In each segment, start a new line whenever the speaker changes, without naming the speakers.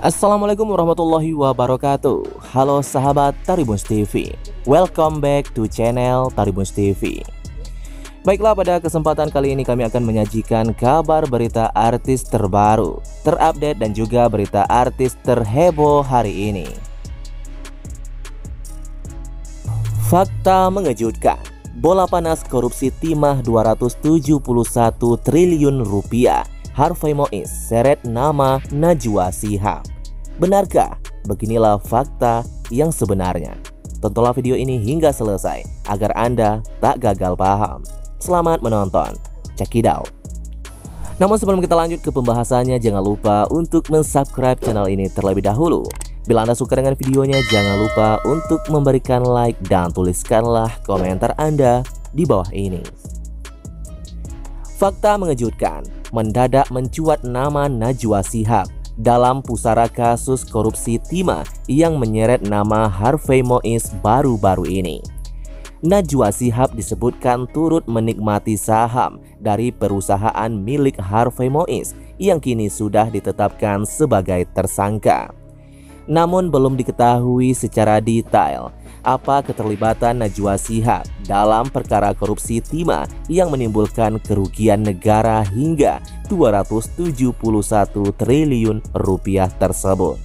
Assalamualaikum warahmatullahi wabarakatuh. Halo sahabat Tribunz TV, welcome back to channel Tribunz TV. Baiklah, pada kesempatan kali ini kami akan menyajikan kabar berita artis terbaru, terupdate dan juga berita artis terheboh hari ini. Fakta mengejutkan, bola panas korupsi timah 271 triliun rupiah. Harvey Mois seret nama Najwa Shihab. Benarkah? Beginilah fakta yang sebenarnya. Tontonlah video ini hingga selesai agar Anda tak gagal paham. Selamat menonton, check it out. Namun sebelum kita lanjut ke pembahasannya, jangan lupa untuk mensubscribe channel ini terlebih dahulu. Bila Anda suka dengan videonya, jangan lupa untuk memberikan like dan tuliskanlah komentar Anda di bawah ini. Fakta mengejutkan, mendadak mencuat nama Najwa Shihab dalam pusara kasus korupsi timah yang menyeret nama Harvey Mois baru-baru ini. Najwa Shihab disebutkan turut menikmati saham dari perusahaan milik Harvey Mois yang kini sudah ditetapkan sebagai tersangka. Namun belum diketahui secara detail apa keterlibatan Najwa Shihab dalam perkara korupsi timah yang menimbulkan kerugian negara hingga 271 triliun rupiah tersebut.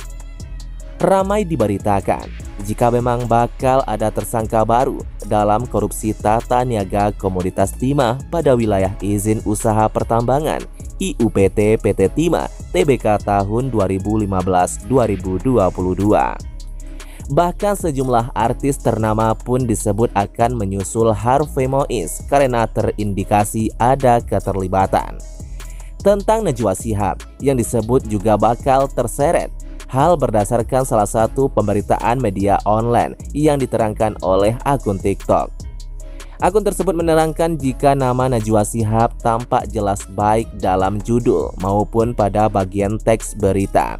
Ramai diberitakan jika memang bakal ada tersangka baru dalam korupsi tata niaga komoditas timah pada wilayah izin usaha pertambangan IUPT PT Timah TBK tahun 2015-2022. Bahkan sejumlah artis ternama pun disebut akan menyusul Harvey Mois karena terindikasi ada keterlibatan. Tentang Najwa Shihab yang disebut juga bakal terseret, hal berdasarkan salah satu pemberitaan media online yang diterangkan oleh akun TikTok. Akun tersebut menerangkan jika nama Najwa Shihab tampak jelas baik dalam judul maupun pada bagian teks berita.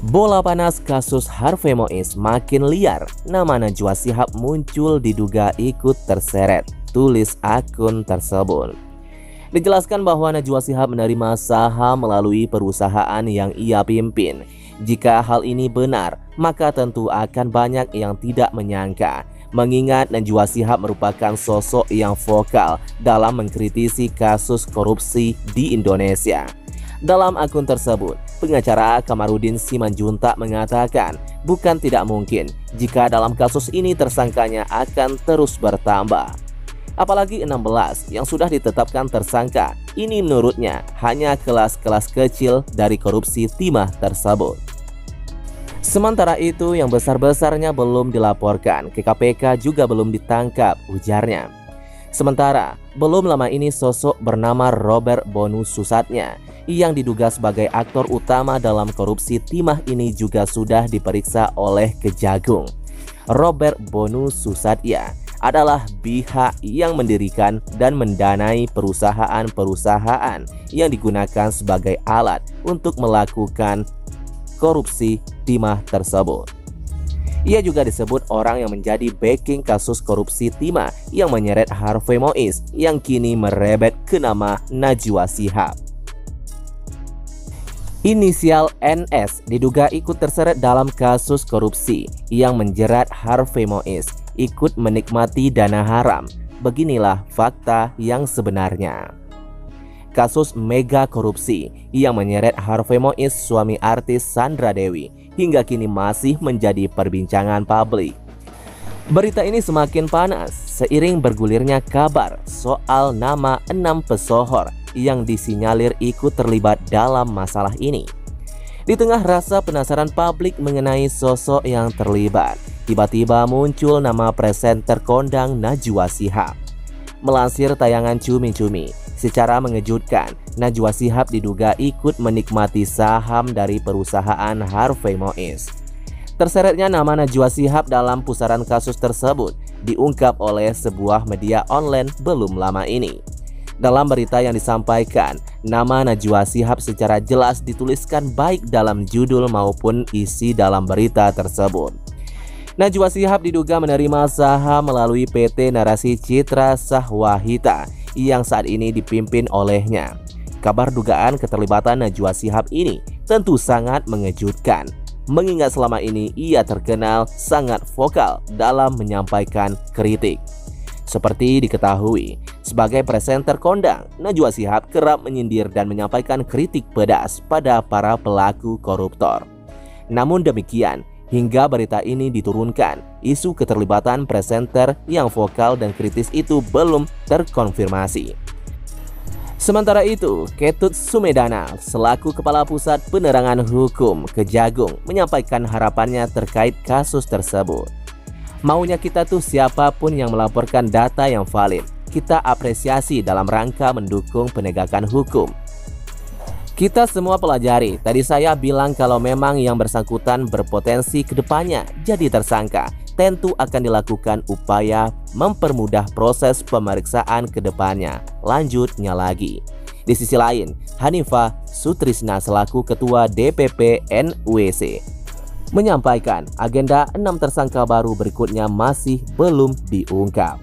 Bola panas kasus Harvey Mois makin liar, nama Najwa Shihab muncul diduga ikut terseret, tulis akun tersebut. Dijelaskan bahwa Najwa Shihab menerima saham melalui perusahaan yang ia pimpin. Jika hal ini benar, maka tentu akan banyak yang tidak menyangka, mengingat Najwa Shihab merupakan sosok yang vokal dalam mengkritisi kasus korupsi di Indonesia. Dalam akun tersebut, pengacara Kamarudin Simanjuntak mengatakan bukan tidak mungkin jika dalam kasus ini tersangkanya akan terus bertambah. Apalagi 16 yang sudah ditetapkan tersangka, ini menurutnya hanya kelas-kelas kecil dari korupsi timah tersebut. Sementara itu yang besar-besarnya belum dilaporkan ke KPK juga belum ditangkap, ujarnya. Sementara belum lama ini sosok bernama Robert Bonus Susatnya yang diduga sebagai aktor utama dalam korupsi timah ini juga sudah diperiksa oleh Kejagung. Robert Bonus Susatya adalah pihak yang mendirikan dan mendanai perusahaan-perusahaan yang digunakan sebagai alat untuk melakukan korupsi timah tersebut. Ia juga disebut orang yang menjadi backing kasus korupsi timah yang menyeret Harvey Mois yang kini merebet ke nama Najwa Shihab. Inisial NS diduga ikut terseret dalam kasus korupsi yang menjerat Harvey Mois ikut menikmati dana haram. Beginilah fakta yang sebenarnya. Kasus mega korupsi yang menyeret Harvey Mois suami artis Sandra Dewi hingga kini masih menjadi perbincangan publik. Berita ini semakin panas seiring bergulirnya kabar soal nama 6 pesohor yang disinyalir ikut terlibat dalam masalah ini. Di tengah rasa penasaran publik mengenai sosok yang terlibat, tiba-tiba muncul nama presenter kondang Najwa Shihab. Melansir tayangan Cumi Cumi, secara mengejutkan, Najwa Shihab diduga ikut menikmati saham dari perusahaan Harvey Mois. Terseretnya nama Najwa Shihab dalam pusaran kasus tersebut diungkap oleh sebuah media online belum lama ini. Dalam berita yang disampaikan, nama Najwa Shihab secara jelas dituliskan baik dalam judul maupun isi dalam berita tersebut. Najwa Shihab diduga menerima saham melalui PT Narasi Citra Sahwahita yang saat ini dipimpin olehnya. Kabar dugaan keterlibatan Najwa Shihab ini tentu sangat mengejutkan, mengingat selama ini ia terkenal sangat vokal dalam menyampaikan kritik. Seperti diketahui, sebagai presenter kondang, Najwa Shihab kerap menyindir dan menyampaikan kritik pedas pada para pelaku koruptor. Namun demikian, hingga berita ini diturunkan, isu keterlibatan presenter yang vokal dan kritis itu belum terkonfirmasi. Sementara itu, Ketut Sumedana selaku Kepala Pusat Penerangan Hukum Kejagung menyampaikan harapannya terkait kasus tersebut. Maunya kita tuh siapapun yang melaporkan data yang valid, kita apresiasi dalam rangka mendukung penegakan hukum. Kita semua pelajari, tadi saya bilang kalau memang yang bersangkutan berpotensi kedepannya jadi tersangka, tentu akan dilakukan upaya mempermudah proses pemeriksaan kedepannya. Lanjutnya lagi. Di sisi lain, Hanifah Sutrisna selaku Ketua DPP NWC menyampaikan agenda 6 tersangka baru berikutnya masih belum diungkap.